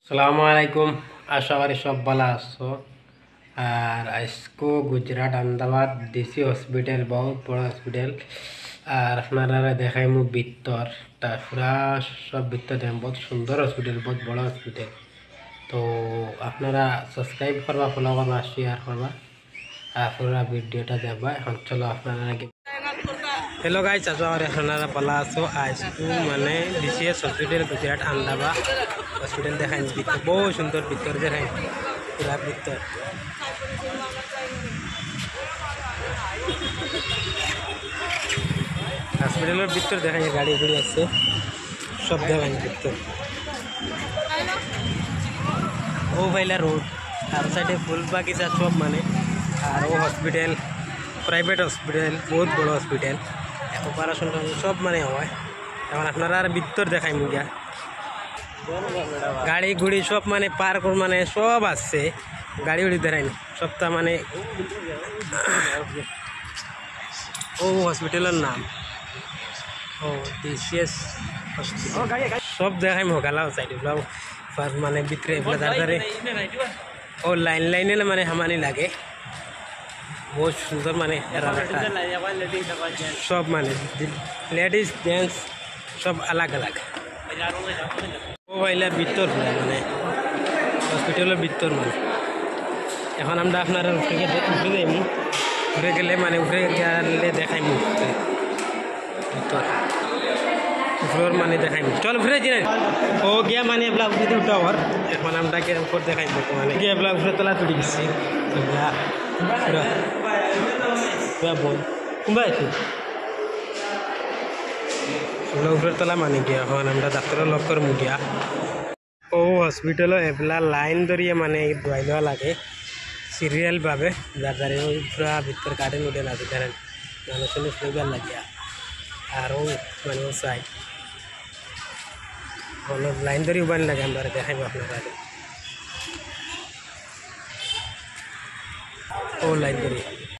আসসালামু আলাইকুম। আশা করি সব ভালো আছো। আর আজকে গুজরাট আহমেদাবাদ ডিসি হসপিটাল বহুত বড় হসপিটাল। আর আপনারা দেখাইমু ভিতরটা পুরা সব ভিতর দেখেন, বহুত সুন্দর হসপিটাল, বহুত বড় হসপিটাল। তো আপনারা সাবস্ক্রাইব করবা, ফলো করবা, শেয়ার করবা আর পুরা ভিডিওটা দেখবা। এখন চলো আপনারা हेलो गाइस, आशा करी আপনারা ভালো আছো। আজকে মানে DCs hospital Gujarat Ahmedabad hospital দেখাই ভিতর, বহু সুন্দর ভিতর দেখাই পুরা ভিতর। হসপিটালের ভিতর দেখাই গাড়ি গুড়ি আছে, সব দেখাই ভিতর। ও ভাইলা রোড আর সাইডে ফুল বাগিচা সব মানে। আর ও হসপিটাল প্রাইভেট হসপিটাল, বহুত বড় হসপিটাল, অপারেশন সব মানে হয়। এখন আপনারা আর ভিতর দেখাই মুগিয়া গাড়ি গুড়ি সব মানে পার্ক মানে সব আছে, গাড়ি উড়ি দেখাই সবটা মানে। ও হসপিটালের নাম ও ডিসিএস হসপিটাল, সব দেখাই মোকালা সাইড মানে ভিতরে তাড়াতাড়ি ও লাইন লাইনে মানে হামানি লাগে, बहुत सुंदर माने सब माने लेडीज जेंट्स सब अलग अलग। ও ভাইলা ভিতর মানে হসপিটালের ভিতর মানে। এখন আমরা আপনারা উঠে যাইমু, উঠে গেলে মানে উঠে গেলে দেখাইমু ভিতর ফ্লোর মানে দেখাইমু। চল ঘুরে যাই ও গিয়া মানে এগুলা উঠে টাওয়ার। এখন আমরা গিয়ে উপর দেখাইমু মানে গিয়ে এগুলা উপরে তোলা তুলি গেছি এগুলা পুরা বল কোনবা আছে উপরে তোলা মানে গিয়া। এখন আমরা ডাক্তারের লগ করমু গিয়া। ও হসপিটাল এগুলা লাইন ধরিয়ে মানে দোয়াই দেওয়া লাগে সিরিয়াল ভাবে, যার দ্বারা ওই পুরা ভিতর কার্টেন উঠে না ধরেন মানুষের ফ্লেভার লাগিয়া। আর ও মানে ও সাইড লাইন ধরে উবান লাগে, আমরা দেখাইব আপনারা। ও লাইন ধরে